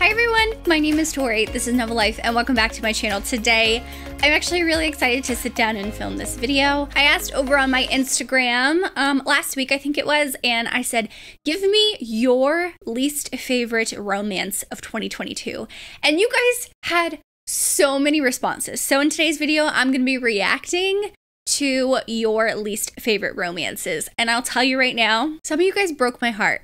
Hi everyone, my name is Tori, this is Novel Life, and welcome back to my channel. Today, I'm actually really excited to sit down and film this video. I asked over on my Instagram last week, I think it was, and I said, give me your least favorite romance of 2022. And you guys had so many responses. So in today's video, I'm going to be reacting to your least favorite romances. And I'll tell you right now, some of you guys broke my heart.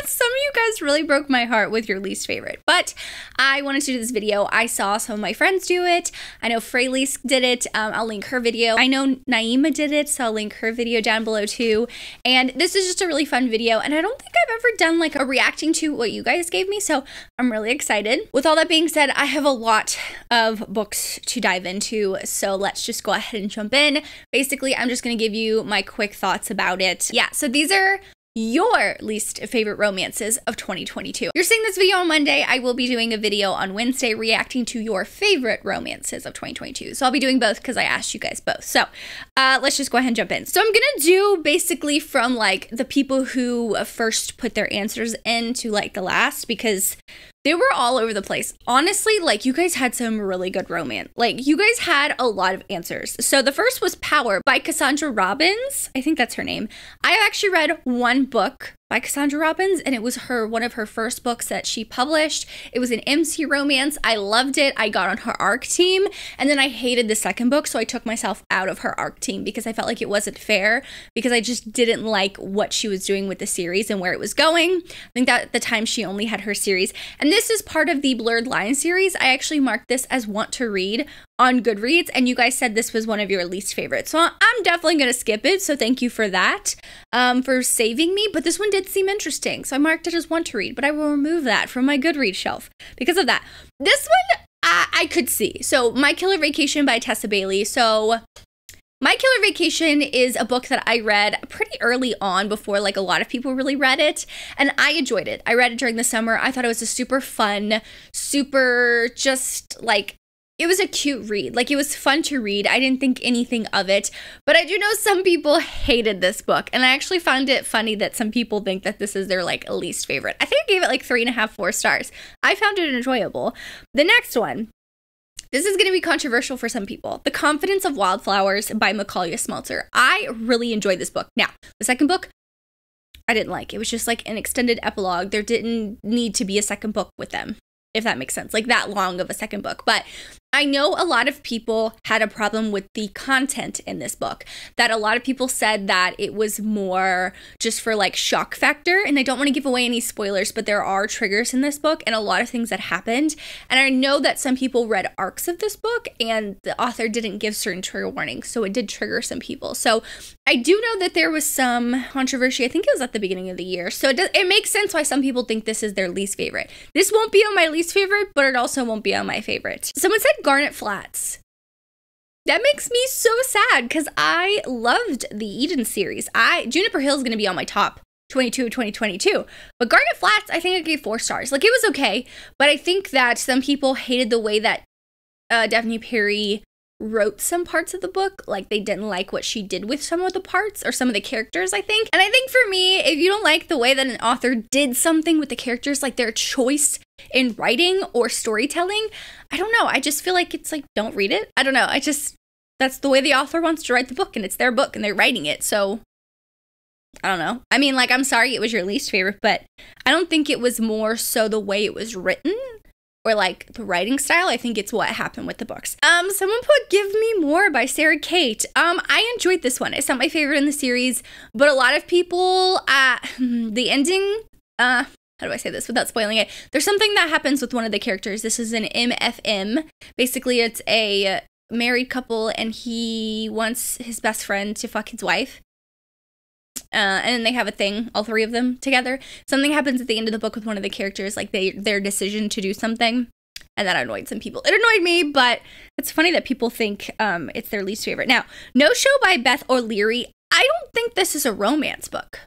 Some of you guys really broke my heart with your least favorite, but I wanted to do this video. I saw some of my friends do it. I know Fraley's did it. I'll link her video. I know Naima did it, so I'll link her video down below too. And this is just a really fun video, and I don't think I've ever done like a reacting to what you guys gave me, so I'm really excited. With all that being said, I have a lot of books to dive into, so let's just go ahead and jump in. Basically, I'm just going to give you my quick thoughts about it. Yeah, so these are your least favorite romances of 2022. You're seeing this video on Monday. I will be doing a video on Wednesday reacting to your favorite romances of 2022. So I'll be doing both because I asked you guys both. So let's just go ahead and jump in. So I'm gonna do basically from like the people who first put their answers in to like the last, because they were all over the place. Honestly, like you guys had some really good romance. Like you guys had a lot of answers. So the first was Power by Cassandra Robbins. I think that's her name. I actually read one book by Cassandra Robbins, and it was one of her first books that she published. It was an MC romance. I loved it. I got on her ARC team, and then I hated the second book, so I took myself out of her ARC team because I felt like it wasn't fair, because I just didn't like what she was doing with the series and where it was going. I think that at the time she only had her series, and this is part of the Blurred Lines series. I actually marked this as want to read on Goodreads, and you guys said this was one of your least favorites, so I'm definitely gonna skip it, so thank you for that, for saving me. But this one did seem interesting, so I marked it as want to read, but I will remove that from my Goodreads shelf because of that. This one I could see. So My Killer Vacation by Tessa Bailey. So My Killer Vacation is a book that I read pretty early on, before like a lot of people really read it, and I enjoyed it. I read it during the summer. I thought it was a super fun, super just like, it was a cute read. Like, it was fun to read. I didn't think anything of it, but I do know some people hated this book, and I actually found it funny that some people think that this is their like least favorite. I think I gave it like 3.5, 4 stars. I found it enjoyable. The next one, this is going to be controversial for some people. The Confidence of Wildflowers by Macaulay Smelter. I really enjoyed this book. Now, the second book, I didn't like. It was just like an extended epilogue. There didn't need to be a second book with them, if that makes sense, like that long of a second book. But I know a lot of people had a problem with the content in this book, that a lot of people said that it was more just for like shock factor. And I don't want to give away any spoilers, but there are triggers in this book and a lot of things that happened. And I know that some people read arcs of this book and the author didn't give certain trigger warnings, so it did trigger some people. So I do know that there was some controversy. I think it was at the beginning of the year. So it makes sense why some people think this is their least favorite. This won't be on my least favorite, but it also won't be on my favorite. Someone said Garnet Flats. That makes me so sad because I loved the Eden series. Juniper Hill is going to be on my top 22 of 2022, but Garnet Flats, I think I gave 4 stars. Like, it was okay, but I think that some people hated the way that Daphne Perry wrote some parts of the book. Like, they didn't like what she did with some of the parts or some of the characters, I think. And I think for me, if you don't like the way that an author did something with the characters, like their choice in writing or storytelling, I don't know. I just feel like it's like, don't read it. I don't know. That's the way the author wants to write the book, and it's their book and they're writing it. So I don't know. I mean, like, I'm sorry it was your least favorite, but I don't think it was more so the way it was written or like the writing style. I think it's what happened with the books. Someone put Give Me More by Sarah Kate. I enjoyed this one. It's not my favorite in the series, but a lot of people, the ending, how do I say this without spoiling it? There's something that happens with one of the characters. This is an MFM. Basically, it's a married couple, and he wants his best friend to fuck his wife. And then they have a thing, all 3 of them together. Something happens at the end of the book with one of the characters, like their decision to do something, and that annoyed some people. It annoyed me, but it's funny that people think it's their least favorite. Now, No Show by Beth O'Leary. I don't think this is a romance book.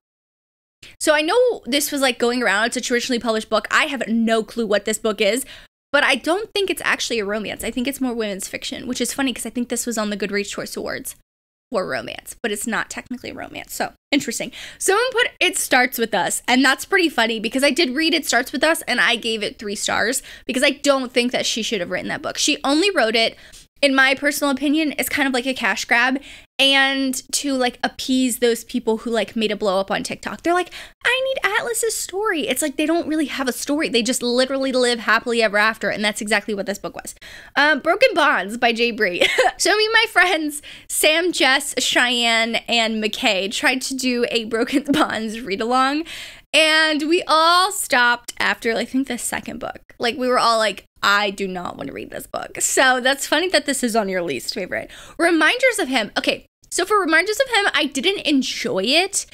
So I know this was like going around. It's a traditionally published book. I have no clue what this book is, but I don't think it's actually a romance. I think it's more women's fiction, which is funny because I think this was on the Goodreads Choice Awards. for romance, but it's not technically romance. So interesting. Someone put It Starts With Us, and that's pretty funny because I did read It Starts With Us and I gave it 3 stars because I don't think that she should have written that book. She only wrote it, in my personal opinion, it's kind of like a cash grab and to like appease those people who like made it blow up on TikTok. They're like, I need Atlas's story. It's like they don't really have a story. They just literally live happily ever after. And that's exactly what this book was. Broken Bonds by Jay Bree. So me and my friends, Sam, Jess, Cheyenne, and McKay tried to do a Broken Bonds read along. And we all stopped after, I think, the second book. Like, we were all like, I do not want to read this book. So that's funny that this is on your least favorite. Reminders of Him. Okay, so for Reminders of Him, I didn't enjoy it.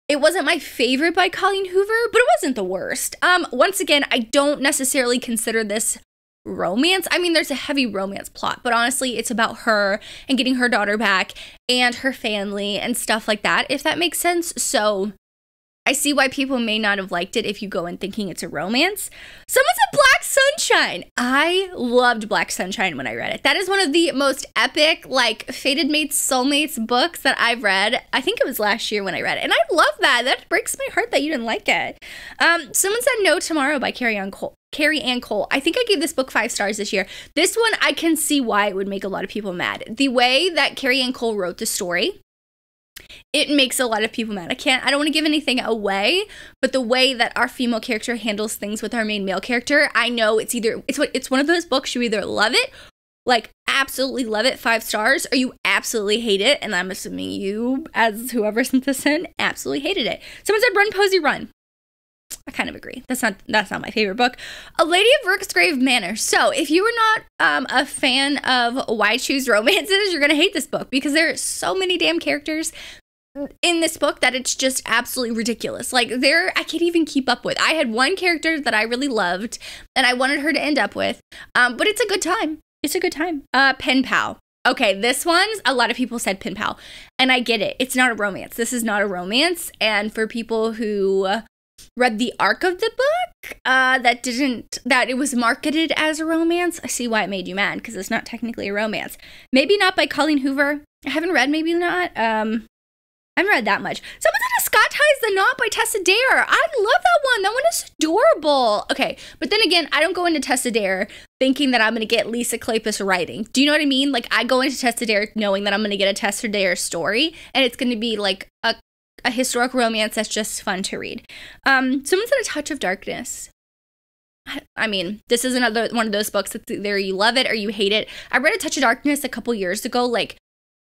It wasn't my favorite by Colleen Hoover, but it wasn't the worst. Once again, I don't necessarily consider this romance. I mean, there's a heavy romance plot, but honestly, it's about her and getting her daughter back and her family and stuff like that, if that makes sense. So I see why people may not have liked it if you go in thinking it's a romance. Someone said Black Sunshine. I loved Black Sunshine when I read it. That is one of the most epic, like, fated mates, soulmates books that I've read. I think it was last year when I read it. And I love that. That breaks my heart that you didn't like it. Someone said No Tomorrow by Carrie Ann Cole. I think I gave this book 5 stars this year. This one, I can see why it would make a lot of people mad. The way that Carrie Ann Cole wrote the story, it makes a lot of people mad. I don't want to give anything away, but the way that our female character handles things with our main male character, I know it's one of those books you either love it, like absolutely love it, 5 stars, or you absolutely hate it. And I'm assuming you, as whoever sent this in, absolutely hated it. Someone said Run, Posey, Run. I kind of agree. That's not my favorite book. A Lady of Rooksgrave Manor. So if you were not a fan of Why Choose Romances, you're going to hate this book because there are so many damn characters in this book that it's just absolutely ridiculous. Like, I can't even keep up with. I had one character that I really loved and I wanted her to end up with, but it's a good time. It's a good time. Pen Pal. Okay, this one's, a lot of people said Pen Pal, and I get it. It's not a romance. This is not a romance, and for people who read the arc of the book, that it was marketed as a romance, I see why it made you mad, because it's not technically a romance. Maybe Not by Colleen Hoover. I haven't read Maybe Not. I haven't read that much. Someone said Scott Ties the Knot by Tessa Dare. I love that one. That one is adorable. Okay, but then again, I don't go into Tessa Dare thinking that I'm going to get Lisa Kleypas writing. Do you know what I mean? Like, I go into Tessa Dare knowing that I'm going to get a Tessa Dare story, and it's going to be like a historic romance that's just fun to read. Someone said A Touch of Darkness. I mean, this is another one of those books that's either you love it or you hate it. I read A Touch of Darkness a couple years ago. Like,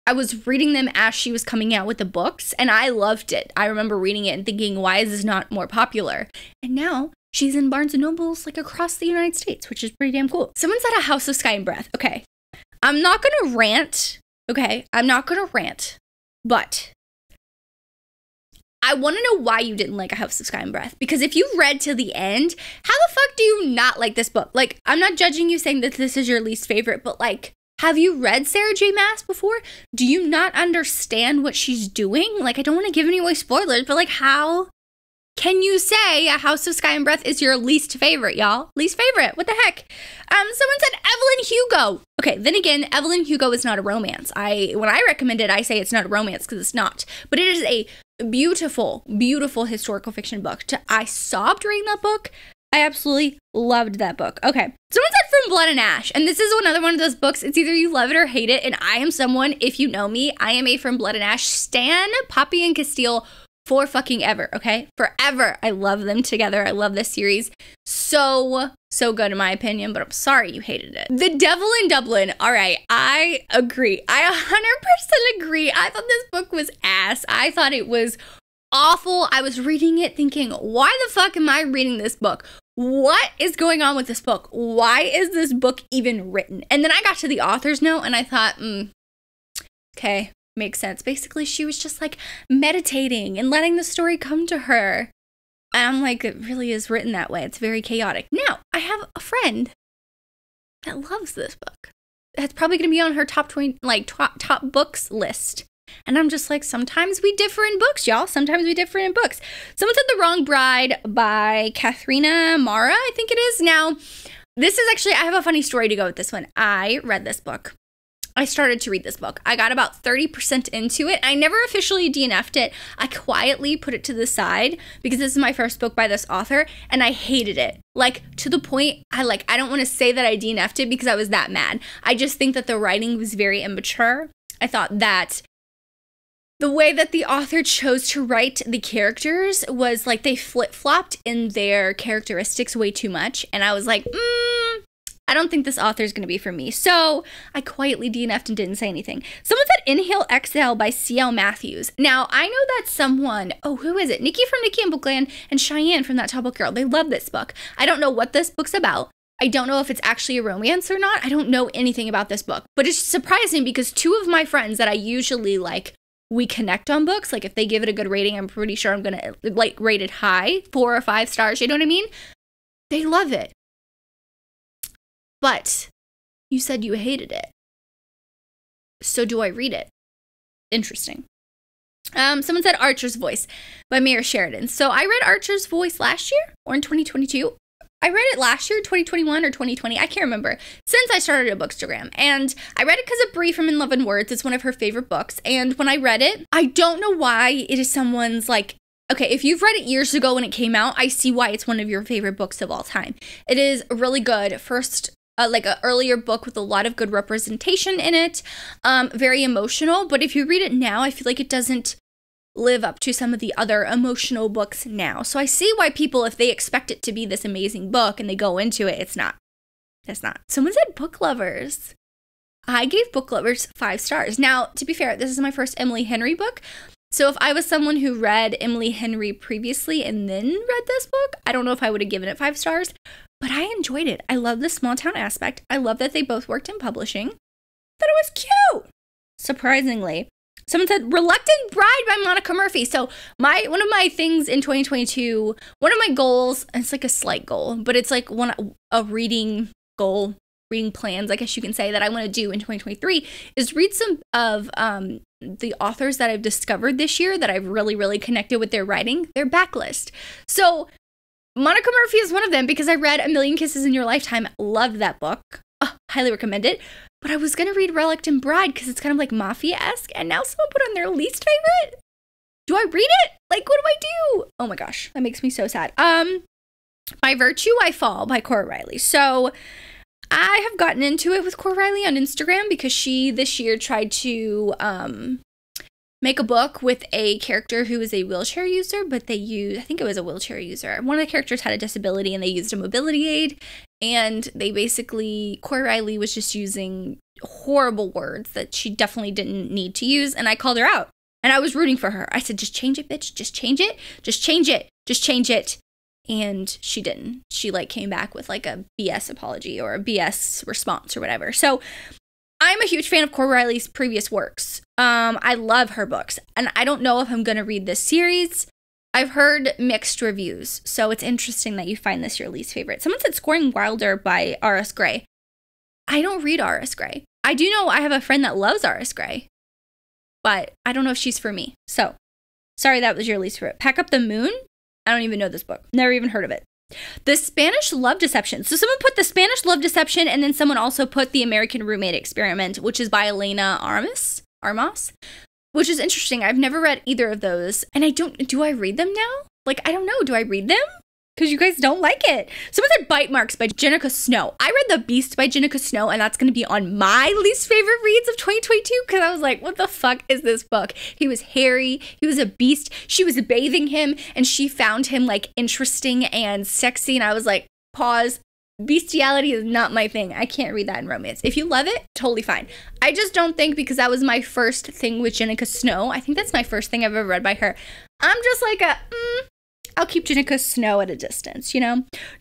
I was reading them as she was coming out with the books, and I loved it. I remember reading it and thinking, why is this not more popular? And now she's in Barnes & Nobles, like, across the United States, which is pretty damn cool. Someone said A House of Sky and Breath. Okay, I'm not going to rant. Okay, I'm not going to rant, but I want to know why you didn't like A House of Sky and Breath. Because if you read to the end, how the fuck do you not like this book? Like, I'm not judging you saying that this is your least favorite, but, like, have you read Sarah J. Maas before? Do you not understand what she's doing? Like, I don't want to give any away spoilers, but, like, how can you say A House of Sky and Breath is your least favorite, y'all? Least favorite. What the heck? Someone said Evelyn Hugo. Okay, then again, Evelyn Hugo is not a romance. When I recommend it, I say it's not a romance because it's not. But it is a beautiful, beautiful historical fiction book. I sobbed reading that book. I absolutely loved that book. Okay. Someone said From Blood and Ash. And this is another one of those books. It's either you love it or hate it. And I am someone, if you know me, I am a From Blood and Ash stan, Poppy and Castile for fucking ever. Okay? Forever. I love them together. I love this series. So good in my opinion, but I'm sorry you hated it. The Devil in Dublin. All right. I agree. I 100% agree. I thought this book was ass. I thought it was awful. I was reading it thinking, why the fuck am I reading this book? What is going on with this book? Why is this book even written? And then I got to the author's note and I thought, okay, makes sense. Basically, she was just like meditating and letting the story come to her. And I'm like, it really is written that way. It's very chaotic. Now, I have a friend that loves this book. That's probably going to be on her top 20, like top books list. And I'm just like, sometimes we differ in books, y'all. Sometimes we differ in books. Someone said The Wrong Bride by Katharina Mara, I think it is. Now, this is actually, I have a funny story to go with this one. I read this book I started to read this book. I got about 30% into it. I never officially DNF'd it. I quietly put it to the side because this is my first book by this author, and I hated it. Like, to the point, I don't want to say that I DNF'd it because I was that mad. I just think that the writing was very immature. I thought that the way that the author chose to write the characters was like they flip-flopped in their characteristics way too much. And I was like, I don't think this author is going to be for me. So I quietly DNF'd and didn't say anything. Someone said Inhale Exhale by C.L. Matthews. Now, I know that someone, who is it? Nikki from Nikki and Bookland and Cheyenne from That Tall Book Girl. They love this book. I don't know what this book's about. I don't know if it's actually a romance or not. I don't know anything about this book. But it's surprising because two of my friends that I usually we connect on books. Like, if they give it a good rating, I'm pretty sure I'm going to rate it high, 4 or 5 stars. You know what I mean? They love it. But you said you hated it. So do I read it? Interesting. Someone said Archer's Voice by Mira Sheridan. So I read Archer's Voice last year or in 2022. I read it last year, 2021 or 2020. I can't remember. Since I started a Bookstagram. And I read it because of Brie from In Love and Words. It's one of her favorite books. And when I read it, I don't know why it is someone's okay, if you've read it years ago when it came out, I see why it's one of your favorite books of all time. It is really good. First, an earlier book with a lot of good representation in it. Very emotional. But if you read it now, I feel like it doesn't live up to some of the other emotional books now. So I see why people, if they expect it to be this amazing book and they go into it, it's not. It's not. Someone said Book Lovers. I gave Book Lovers 5 stars. Now, to be fair, this is my first Emily Henry book. So if I was someone who read Emily Henry previously and then read this book, I don't know if I would have given it 5 stars. But I enjoyed it. I love the small town aspect. I love that they both worked in publishing. Thought it was cute. Surprisingly. Someone said Reluctant Bride by Monica Murphy. So one of my things in 2022, one of my goals, and it's like a slight goal, but it's like a reading goal, reading plans, I guess you can say, that I want to do in 2023 is read some of the authors that I've discovered this year that I've really, really connected with their writing, their backlist. So Monica Murphy is one of them because I read A Million Kisses in Your Lifetime. Loved that book. Highly recommend it. But I was going to read Reluctant Bride because it's kind of like mafia-esque. And now someone put on their least favorite. Do I read it? What do I do? Oh my gosh. That makes me so sad. By Virtue I Fall by Cora Riley. So I have gotten into it with Cora Riley on Instagram because she this year tried to make a book with a character who is a wheelchair user, but I think it was a wheelchair user. One of the characters had a disability and they used a mobility aid, and Cora Riley was just using horrible words that she definitely didn't need to use, and I called her out, and I was rooting for her. I said, just change it, bitch, just change it, just change it, just change it, and she didn't. She came back with a BS apology or a BS response or whatever. So I'm a huge fan of Cora Riley's previous works. I love her books, and I don't know if I'm going to read this series. I've heard mixed reviews, so it's interesting that you find this your least favorite. Someone said Scoring Wilder by R.S. Gray. I don't read R.S. Gray. I do know I have a friend that loves R.S. Gray, but I don't know if she's for me. So, sorry that was your least favorite. Pack Up the Moon? I don't even know this book. Never even heard of it. The Spanish Love Deception. So someone put The Spanish Love Deception, and then someone also put The American Roommate Experiment, which is by Elena Armas, which is interesting. I've never read either of those. And do I read them now? I don't know. Do I read them? Because you guys don't like it. Someone said Bite Marks by Jenica Snow. I read The Beast by Jenica Snow, and that's going to be on my least favorite reads of 2022 because I was like, what the fuck is this book? He was hairy. He was a beast. She was bathing him, and she found him interesting and sexy, and I was like, pause. Bestiality is not my thing. I can't read that in romance. If you love it, totally fine. I just don't think, because that was my first thing with Jenica Snow. I think that's my first thing I've ever read by her. I'm just I'll keep Jenica Snow at a distance,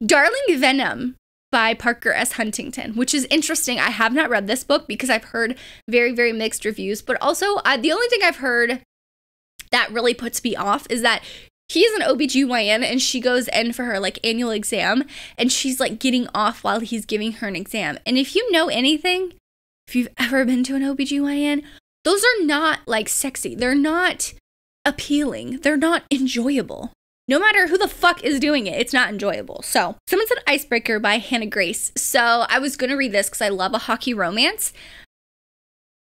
Darling Venom by Parker S. Huntington, which is interesting. I have not read this book because I've heard very, very mixed reviews. But also, the only thing I've heard that really puts me off is that he's an OBGYN and she goes in for her annual exam, and she's getting off while he's giving her an exam. And if you know anything, if you've ever been to an OBGYN, those are not sexy. They're not appealing. They're not enjoyable. No matter who the fuck is doing it, it's not enjoyable. So, someone said Icebreaker by Hannah Grace. So, I was going to read this because I love a hockey romance.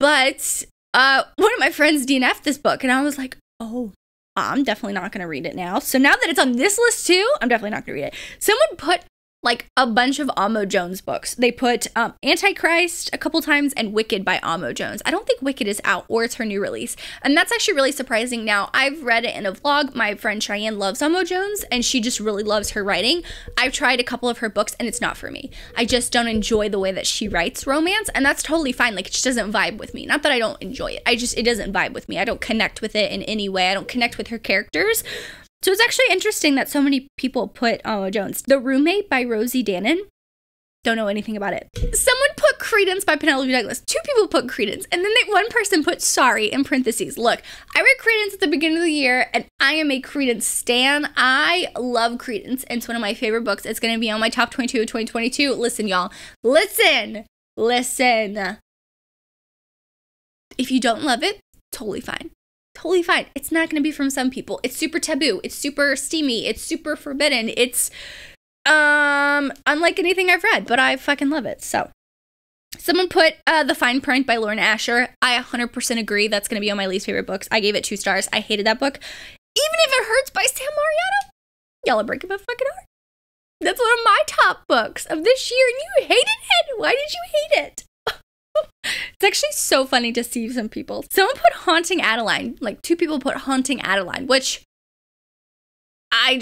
But one of my friends DNF'd this book, and I was like, oh, I'm definitely not going to read it now. So now that it's on this list too, I'm definitely not going to read it. Someone put like a bunch of Amo Jones books. They put Antichrist a couple times and Wicked by Amo Jones. I don't think Wicked is out or it's her new release. And that's actually really surprising. Now, I've read it in a vlog. My friend Cheyenne loves Amo Jones and she just really loves her writing. I've tried a couple of her books and it's not for me. I just don't enjoy the way that she writes romance, and that's totally fine. Like, it just doesn't vibe with me. Not that I don't enjoy it. It doesn't vibe with me. I don't connect with it in any way. I don't connect with her characters. So it's actually interesting that so many people put Amo Jones. The Roommate by Rosie Dannon. Don't know anything about it. Someone put Credence by Penelope Douglas. 2 people put Credence. And then one person put Sorry in parentheses. Look, I read Credence at the beginning of the year and I am a Credence stan. I love Credence. It's one of my favorite books. It's going to be on my top 22 of 2022. Listen, y'all. Listen. If you don't love it, totally fine. Totally fine. It's not going to be from some people. It's super taboo. It's super steamy. It's super forbidden. It's unlike anything I've read, but I fucking love it. So someone put The Fine Print by Lauren Asher. I 100% agree. That's going to be on my least favorite books. I gave it 2 stars. I hated that book. Even if it hurts by Sam Mariano, y'all are breaking my fucking heart. That's one of my top books of this year, and you hated it. Why did you hate it? It's actually so funny to see some people. Someone put Haunting Adeline. Like, 2 people put Haunting Adeline, which I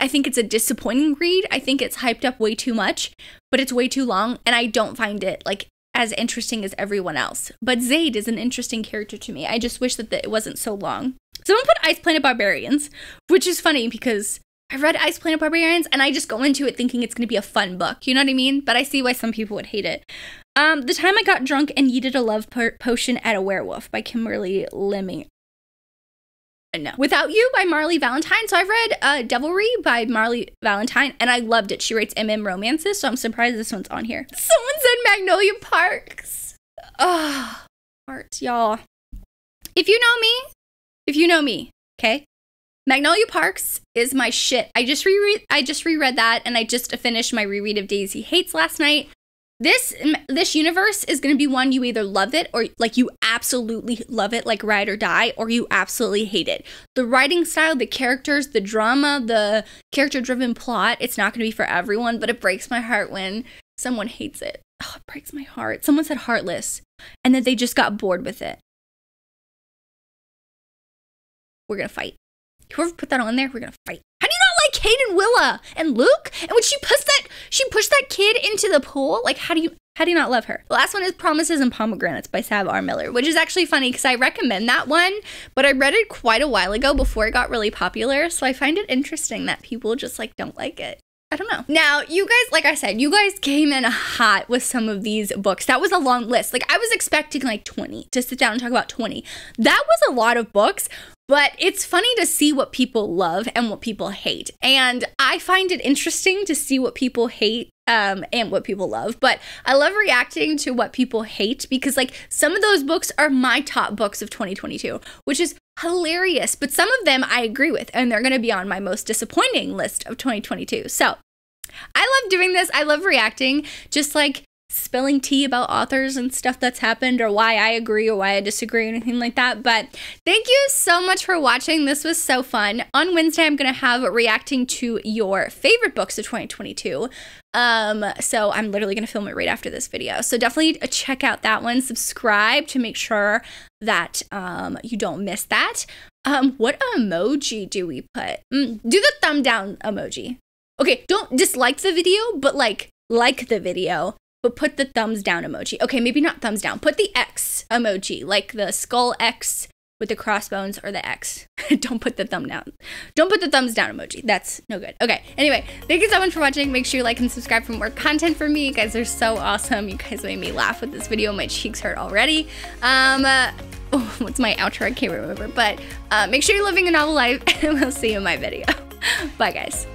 think it's a disappointing read. I think it's hyped up way too much, but it's way too long, and I don't find it like as interesting as everyone else. But Zayd is an interesting character to me. I just wish that it wasn't so long. Someone put Ice Planet Barbarians, which is funny because I read Ice Planet Barbarians and I just go into it thinking it's going to be a fun book. You know what I mean? But I see why some people would hate it. The Time I Got Drunk and Yeeted a Love Potion at a Werewolf by Kimberly Lemming. No. Without You by Marley Valentine. So I've read Devilry by Marley Valentine and I loved it. She writes MM romances, so I'm surprised this one's on here. Someone said Magnolia Parks. Oh, hearts, y'all. If you know me, okay? Magnolia Parks is my shit. I just reread that and I just finished my reread of Daisy Hates last night. This universe is going to be one you either love it or like you absolutely love it, like ride or die, or you absolutely hate it. The writing style, the characters, the drama, the character-driven plot, it's not going to be for everyone, but it breaks my heart when someone hates it. Oh, it breaks my heart. Someone said Heartless, and then they just got bored with it. We're going to fight. Whoever put that on there, we're going to fight. How do you not like Hayden, Willa, and Luke? And when she pushed that kid into the pool, like how do you not love her? The last one is Promises and Pomegranates by Sav R. Miller, which is actually funny because I recommend that one, but I read it quite a while ago before it got really popular, so I find it interesting that people just like don't like it. I don't know. Now, you guys, like I said, you guys came in hot with some of these books. That was a long list. Like, I was expecting like 20 to sit down and talk about 20. That was a lot of books, but it's funny to see what people love and what people hate. And I find it interesting to see what people hate and what people love. But I love reacting to what people hate because, like, some of those books are my top books of 2022, which is hilarious. But some of them I agree with, and they're going to be on my most disappointing list of 2022. So I love doing this. I love reacting, just like spilling tea about authors and stuff that's happened or why I agree or why I disagree or anything like that. But thank you so much for watching. This was so fun. On Wednesday, I'm going to have reacting to your favorite books of 2022. So I'm literally going to film it right after this video. So definitely check out that one. Subscribe to make sure that you don't miss that. What emoji do we put? Do the thumb down emoji. Okay, don't dislike the video, but like the video. But put the thumbs down emoji. Okay, maybe not thumbs down. Put the X emoji, like the skull X with the crossbones or the X. Don't put the thumb down. Don't put the thumbs down emoji. That's no good. Okay, anyway, thank you so much for watching. Make sure you like and subscribe for more content from me. You guys are so awesome. You guys made me laugh with this video. My cheeks hurt already. What's my outro? I can't remember. But make sure you're living a novel life, and we'll see you in my video. Bye, guys.